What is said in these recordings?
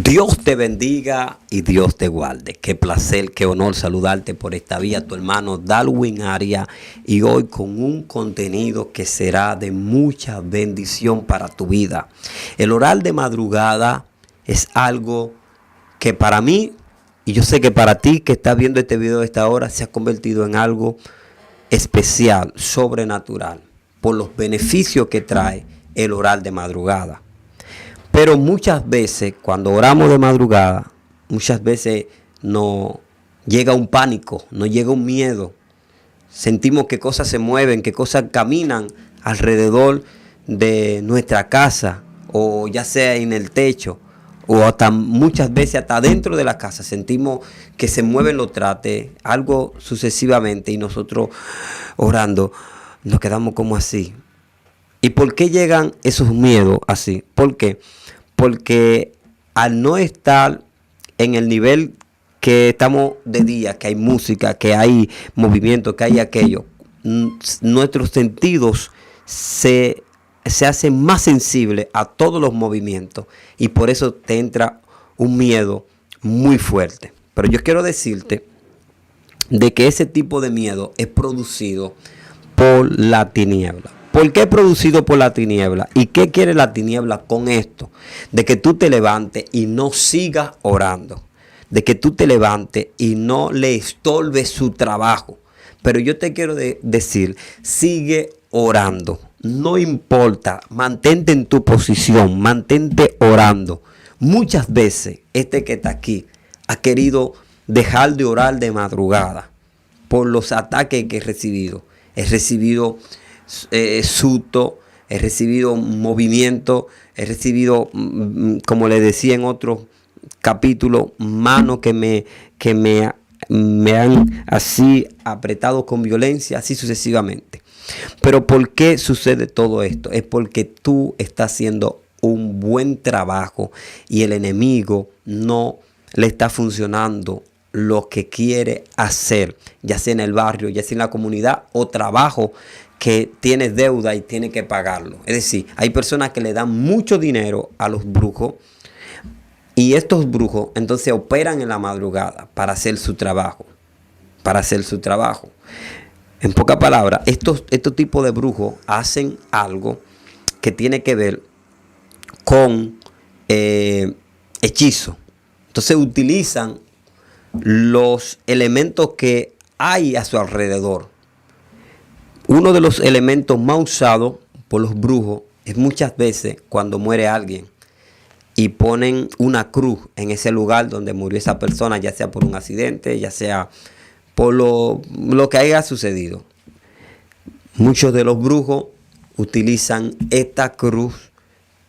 Dios te bendiga y Dios te guarde. Qué placer, qué honor saludarte por esta vía, tu hermano Darwin Arias, y hoy con un contenido que será de mucha bendición para tu vida. El orar de madrugada es algo que para mí, y yo sé que para ti que estás viendo este video a esta hora, se ha convertido en algo especial, sobrenatural, por los beneficios que trae el orar de madrugada. Pero muchas veces, cuando oramos de madrugada, muchas veces nos llega un pánico, nos llega un miedo. Sentimos que cosas se mueven, que cosas caminan alrededor de nuestra casa, o ya sea en el techo, o hasta muchas veces hasta dentro de la casa. Sentimos que se mueven los trastes, algo sucesivamente, y nosotros orando nos quedamos como así. ¿Y por qué llegan esos miedos así? ¿Por qué? Porque al no estar en el nivel que estamos de día, que hay música, que hay movimiento, que hay aquello, nuestros sentidos se hacen más sensibles a todos los movimientos, y por eso te entra un miedo muy fuerte. Pero yo quiero decirte de que ese tipo de miedo es producido por la tiniebla. ¿Por qué es producido por la tiniebla? ¿Y qué quiere la tiniebla con esto? De que tú te levantes y no sigas orando. De que tú te levantes y no le estorbes su trabajo. Pero yo te quiero decir, sigue orando. No importa, mantente en tu posición, mantente orando. Muchas veces este que está aquí ha querido dejar de orar de madrugada por los ataques que he recibido. He recibido susto, he recibido movimiento, he recibido, como le decía en otro capítulo, manos que me han así apretado con violencia, así sucesivamente. Pero ¿por qué sucede todo esto? Es porque tú estás haciendo un buen trabajo y el enemigo no le está funcionando lo que quiere hacer, ya sea en el barrio, ya sea en la comunidad, o trabajo que tienes deuda y tiene que pagarlo. Es decir, hay personas que le dan mucho dinero a los brujos, y estos brujos entonces operan en la madrugada para hacer su trabajo. En pocas palabras, estos tipos de brujos hacen algo que tiene que ver con hechizo. Entonces utilizan los elementos que hay a su alrededor. Uno de los elementos más usados por los brujos es muchas veces cuando muere alguien y ponen una cruz en ese lugar donde murió esa persona, ya sea por un accidente, ya sea por lo que haya sucedido. Muchos de los brujos utilizan esta cruz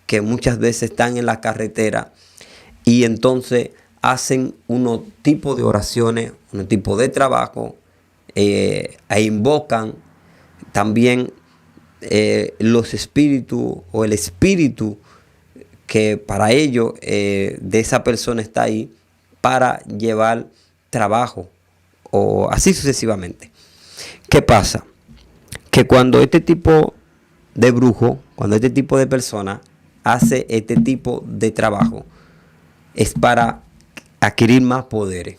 que muchas veces están en la carretera, y entonces hacen unos tipos de oraciones, unos tipos de trabajo, e invocan también los espíritus, o el espíritu que para ellos de esa persona está ahí para llevar trabajo, o así sucesivamente. ¿Qué pasa? Que cuando este tipo de brujo, cuando este tipo de persona hace este tipo de trabajo, es para adquirir más poderes.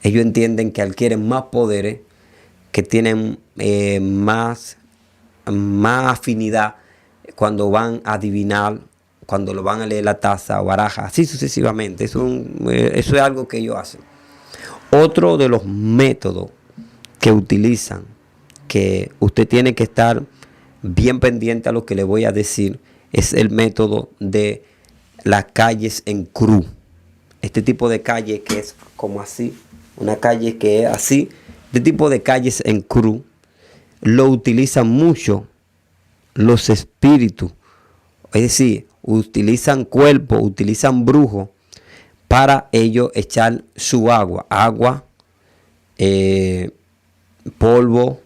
Ellos entienden que adquieren más poderes, que tienen más afinidad cuando van a adivinar, cuando lo van a leer la taza o baraja, así sucesivamente. Eso es algo que ellos hacen. Otro de los métodos que utilizan, que usted tiene que estar bien pendiente a lo que le voy a decir, es el método de las calles en cruz. Este tipo de calle que es como así, una calle que es así, este tipo de calles en cruz, lo utilizan mucho los espíritus. Es decir, utilizan cuerpos, utilizan brujos para ellos echar su agua, polvo,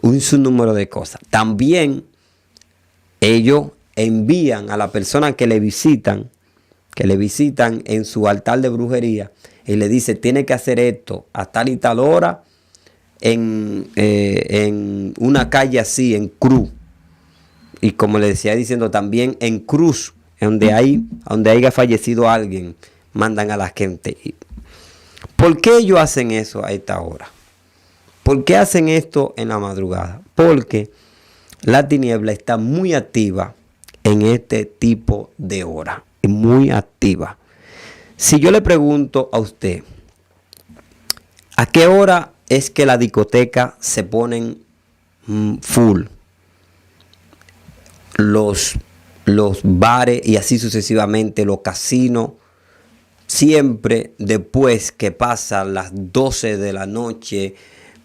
un sinnúmero de cosas. También ellos envían a la persona que le visitan en su altar de brujería, y le dice: tiene que hacer esto a tal y tal hora en una calle así, en cruz. Y como le decía diciendo, también en cruz, donde haya fallecido alguien, mandan a la gente. ¿Por qué ellos hacen eso a esta hora? ¿Por qué hacen esto en la madrugada? Porque la tiniebla está muy activa en este tipo de hora. Muy activa. Si yo le pregunto a usted, ¿a qué hora es que la discoteca se ponen full? Los bares y así sucesivamente, los casinos, siempre después que pasan las 12 de la noche,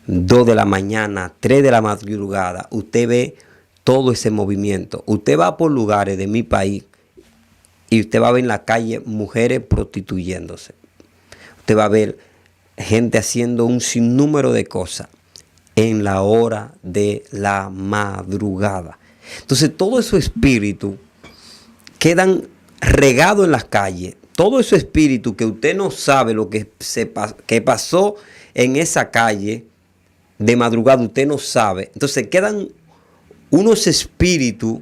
2 de la mañana, 3 de la madrugada, usted ve todo ese movimiento. Usted va por lugares de mi país y usted va a ver en la calle mujeres prostituyéndose. Usted va a ver gente haciendo un sinnúmero de cosas en la hora de la madrugada. Entonces todo esos espíritus quedan regados en las calles. Todo ese espíritu que usted no sabe lo que pasó en esa calle de madrugada, usted no sabe. Entonces quedan unos espíritus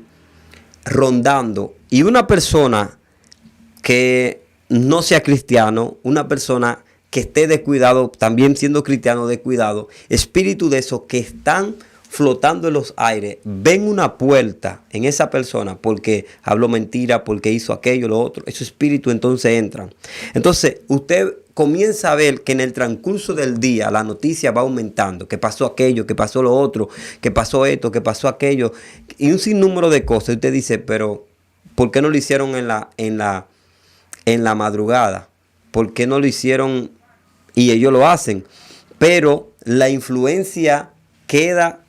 rondando, y una persona que no sea cristiano, una persona que esté descuidado, también siendo cristiano descuidado, espíritus de esos que están flotando en los aires, ven una puerta en esa persona porque habló mentira, porque hizo aquello, lo otro. Esos espíritus entonces entran. Entonces usted comienza a ver que en el transcurso del día la noticia va aumentando, que pasó aquello, que pasó lo otro, que pasó esto, que pasó aquello, y un sinnúmero de cosas. Y usted dice, pero ¿por qué no lo hicieron en la madrugada? ¿Por qué no lo hicieron? Y ellos lo hacen, pero la influencia queda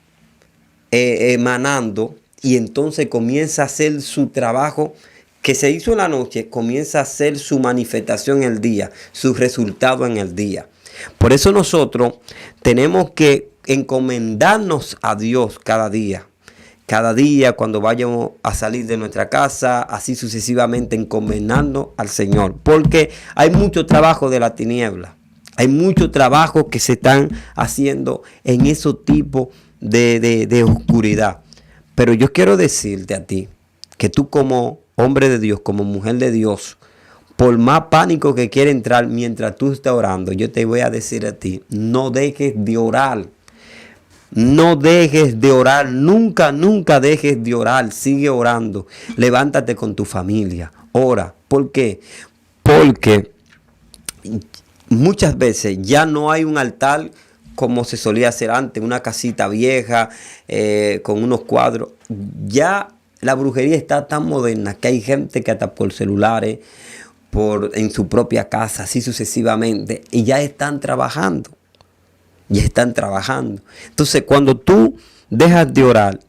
emanando, y entonces comienza a hacer su trabajo que se hizo en la noche, comienza a hacer su manifestación en el día, su resultado en el día. Por eso nosotros tenemos que encomendarnos a Dios cada día. Cada día cuando vayamos a salir de nuestra casa, así sucesivamente encomendando al Señor. Porque hay mucho trabajo de la tiniebla. Hay mucho trabajo que se están haciendo en esos tipos de oscuridad. Pero yo quiero decirte a ti que tú, como hombre de Dios, como mujer de Dios, por más pánico que quiera entrar mientras tú estés orando, yo te voy a decir a ti, no dejes de orar. No dejes de orar, nunca dejes de orar, sigue orando. Levántate con tu familia, ora. ¿Por qué? Porque muchas veces ya no hay un altar como se solía hacer antes, una casita vieja con unos cuadros. Ya la brujería está tan moderna que hay gente que hasta por celulares, en su propia casa, así sucesivamente, y ya están trabajando. Ya están trabajando. Entonces, cuando tú dejas de orar,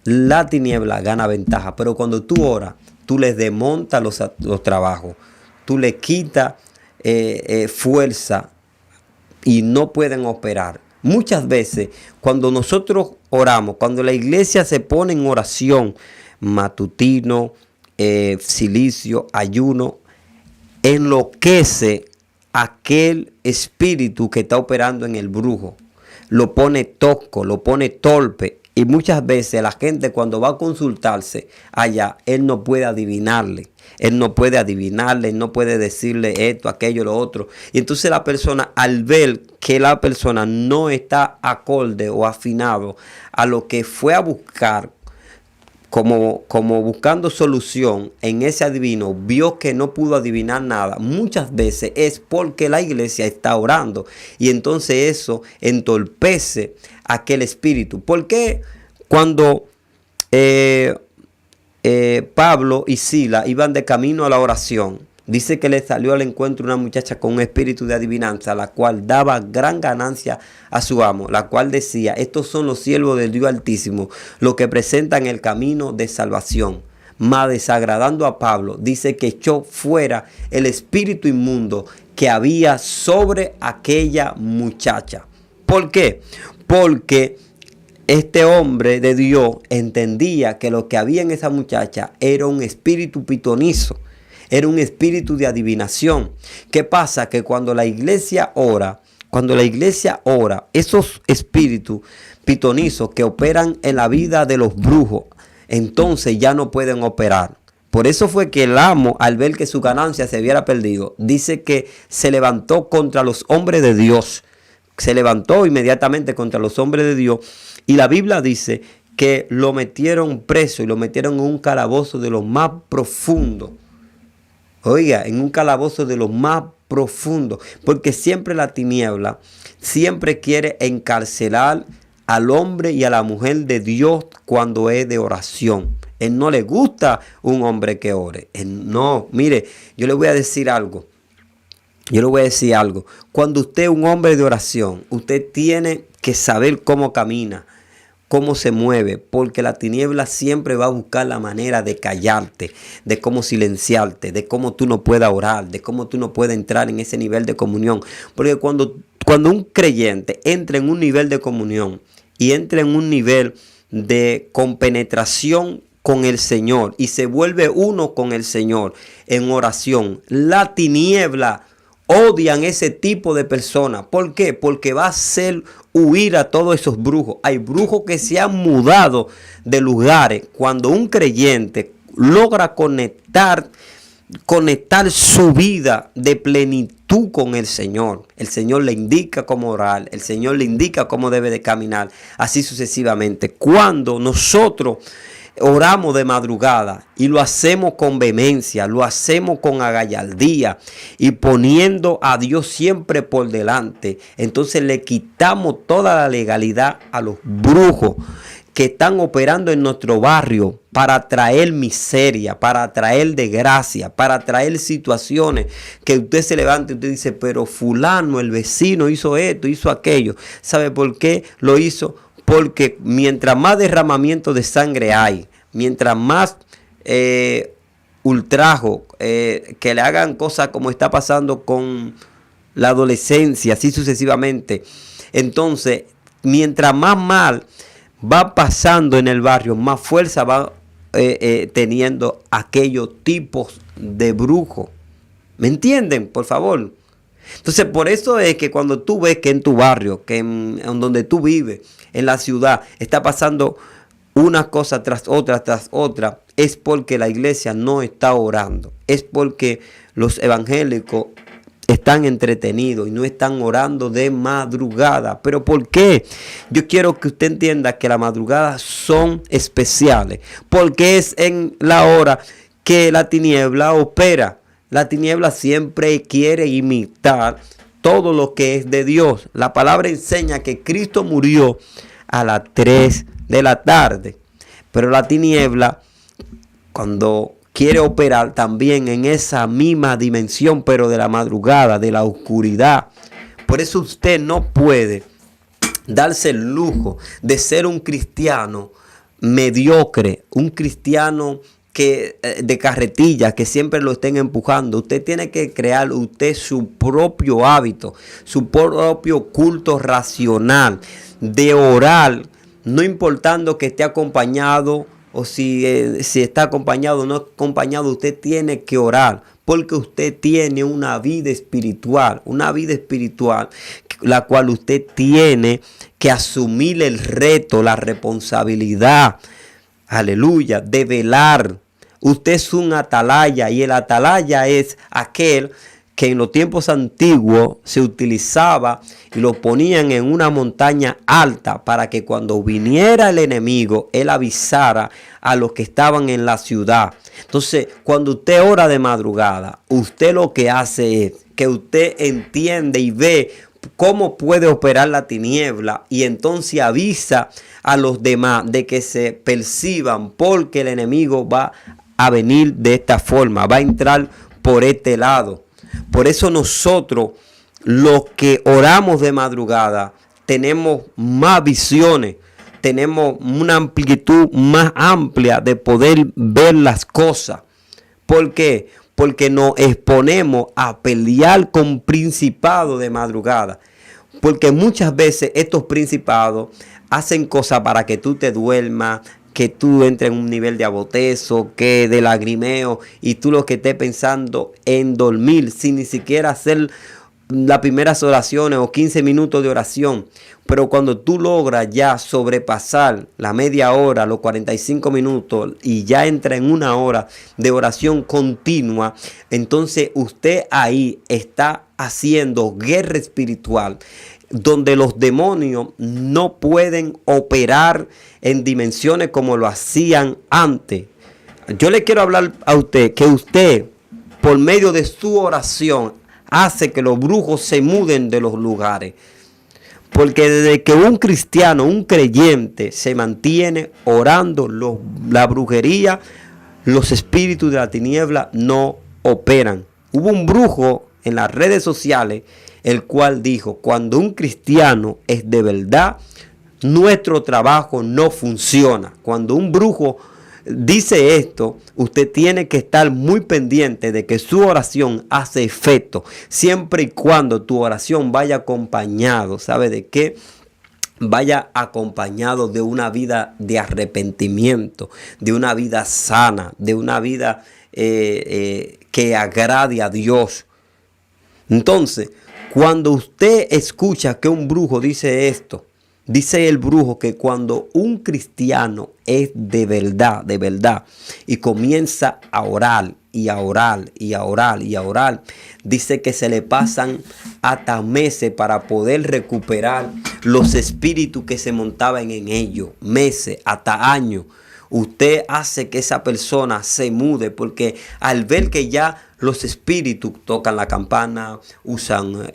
la tiniebla gana ventaja. Pero cuando tú oras, tú les desmontas los trabajos. Tú les quitas fuerza y no pueden operar. Muchas veces, cuando nosotros oramos, cuando la iglesia se pone en oración, matutino, silicio, ayuno, enloquece aquel espíritu que está operando en el brujo. Lo pone tosco, lo pone torpe. Y muchas veces la gente, cuando va a consultarse allá, él no puede adivinarle. Él no puede adivinarle, no puede decirle esto, aquello, lo otro. Y entonces la persona, al ver que la persona no está acorde o afinado a lo que fue a buscar, como buscando solución en ese adivino, vio que no pudo adivinar nada. Muchas veces es porque la iglesia está orando, y entonces eso entorpece aquel espíritu. Porque cuando Pablo y Sila iban de camino a la oración, dice que le salió al encuentro una muchacha con un espíritu de adivinanza, la cual daba gran ganancia a su amo, la cual decía: estos son los siervos del Dios Altísimo, los que presentan el camino de salvación. Mas desagradando a Pablo, dice que echó fuera el espíritu inmundo que había sobre aquella muchacha. ¿Por qué? Porque este hombre de Dios entendía que lo que había en esa muchacha era un espíritu pitonizo. Era un espíritu de adivinación. ¿Qué pasa? Que cuando la iglesia ora, esos espíritus pitonizos que operan en la vida de los brujos, entonces ya no pueden operar. Por eso fue que el amo, al ver que su ganancia se hubiera perdido, dice que se levantó contra los hombres de Dios. Se levantó inmediatamente contra los hombres de Dios. Y la Biblia dice que lo metieron preso y lo metieron en un calabozo de lo más profundo. Oiga, en un calabozo de lo más profundo. Porque siempre la tiniebla siempre quiere encarcelar al hombre y a la mujer de Dios cuando es de oración. Él no le gusta un hombre que ore. Él no, mire, yo le voy a decir algo. Cuando usted es un hombre de oración, usted tiene que saber cómo camina, cómo se mueve, porque la tiniebla siempre va a buscar la manera de callarte, de cómo silenciarte, de cómo tú no puedas orar, de cómo tú no puedas entrar en ese nivel de comunión. Porque cuando un creyente entra en un nivel de comunión y entra en un nivel de compenetración con el Señor y se vuelve uno con el Señor en oración, la tiniebla odian ese tipo de personas. ¿Por qué? Porque va a hacer huir a todos esos brujos. Hay brujos que se han mudado de lugares. Cuando un creyente logra conectar su vida de plenitud con el Señor le indica cómo orar, el Señor le indica cómo debe de caminar, así sucesivamente. Cuando nosotros oramos de madrugada y lo hacemos con vehemencia, lo hacemos con agallardía y poniendo a Dios siempre por delante, entonces le quitamos toda la legalidad a los brujos que están operando en nuestro barrio para traer miseria, para traer desgracia, para traer situaciones que usted se levante y usted dice, pero fulano, el vecino hizo esto, hizo aquello. ¿Sabe por qué lo hizo? Porque mientras más derramamiento de sangre hay, mientras más ultrajo, que le hagan cosas como está pasando con la adolescencia, así sucesivamente, entonces, mientras más mal va pasando en el barrio, más fuerza va teniendo aquellos tipos de brujos. ¿Me entienden? Por favor. Entonces, por eso es que cuando tú ves que en tu barrio, que en donde tú vives, en la ciudad, está pasando una cosa tras otra, es porque la iglesia no está orando. Es porque los evangélicos están entretenidos y no están orando de madrugada. ¿Pero por qué? Yo quiero que usted entienda que las madrugadas son especiales, porque es en la hora que la tiniebla opera. La tiniebla siempre quiere imitar todo lo que es de Dios. La palabra enseña que Cristo murió a las 3 de la tarde. Pero la tiniebla, cuando quiere operar también en esa misma dimensión, pero de la madrugada, de la oscuridad. Por eso usted no puede darse el lujo de ser un cristiano mediocre, un cristiano de carretilla, que siempre lo estén empujando. Usted tiene que crear usted su propio hábito, su propio culto racional de orar, no importando que esté acompañado o si está acompañado o no acompañado. Usted tiene que orar porque usted tiene una vida espiritual, la cual usted tiene que asumir el reto, la responsabilidad, aleluya, de velar. Usted es un atalaya y el atalaya es aquel que en los tiempos antiguos se utilizaba y lo ponían en una montaña alta para que cuando viniera el enemigo, él avisara a los que estaban en la ciudad. Entonces, cuando usted ora de madrugada, usted lo que hace es que usted entiende y ve cómo puede operar la tiniebla y entonces avisa a los demás de que se perciban, porque el enemigo va a venir de esta forma, va a entrar por este lado. Por eso nosotros, los que oramos de madrugada, tenemos más visiones, tenemos una amplitud más amplia de poder ver las cosas. ¿Por qué? Porque nos exponemos a pelear con principados de madrugada. Porque muchas veces estos principados hacen cosas para que tú te duermas, que tú entres en un nivel de abotezo, que de lagrimeo, y tú lo que estés pensando en dormir sin ni siquiera hacer las primeras oraciones o 15 minutos de oración. Pero cuando tú logras ya sobrepasar la media hora, los 45 minutos y ya entra en una hora de oración continua, entonces usted ahí está haciendo guerra espiritual, donde los demonios no pueden operar en dimensiones como lo hacían antes. Yo le quiero hablar a usted que usted, por medio de su oración, hace que los brujos se muden de los lugares. Porque desde que un cristiano, un creyente, se mantiene orando, la brujería, los espíritus de la tiniebla no operan. Hubo un brujo en las redes sociales, el cual dijo: cuando un cristiano es de verdad, nuestro trabajo no funciona. Cuando un brujo dice esto, usted tiene que estar muy pendiente de que su oración hace efecto, siempre y cuando tu oración vaya acompañado, ¿sabe de qué? Vaya acompañado de una vida de arrepentimiento, de una vida sana, de una vida que agrade a Dios. Entonces, cuando usted escucha que un brujo dice esto, dice el brujo que cuando un cristiano es de verdad, y comienza a orar y a orar y a orar y a orar, dice que se le pasan hasta meses para poder recuperar los espíritus que se montaban en ellos, meses, hasta años. Usted hace que esa persona se mude, porque al ver que ya los espíritus tocan la campana, usan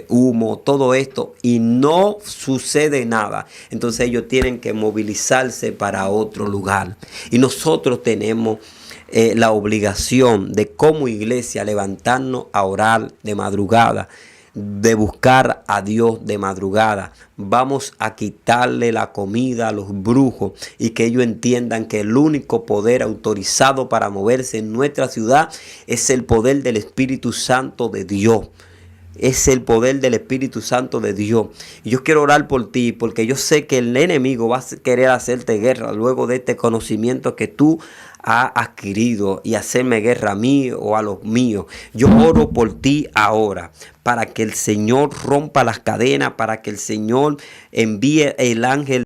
humo, todo esto, y no sucede nada, entonces ellos tienen que movilizarse para otro lugar. Y nosotros tenemos la obligación de, como iglesia, levantarnos a orar de madrugada, de buscar a Dios de madrugada. Vamos a quitarle la comida a los brujos, y que ellos entiendan que el único poder autorizado para moverse en nuestra ciudad es el poder del Espíritu Santo de Dios. Es el poder del Espíritu Santo de Dios. Y yo quiero orar por ti, porque yo sé que el enemigo va a querer hacerte guerra luego de este conocimiento que tú has adquirido, y hacerme guerra a mí o a los míos. Yo oro por ti ahora, para que el Señor rompa las cadenas, para que el Señor envíe el ángel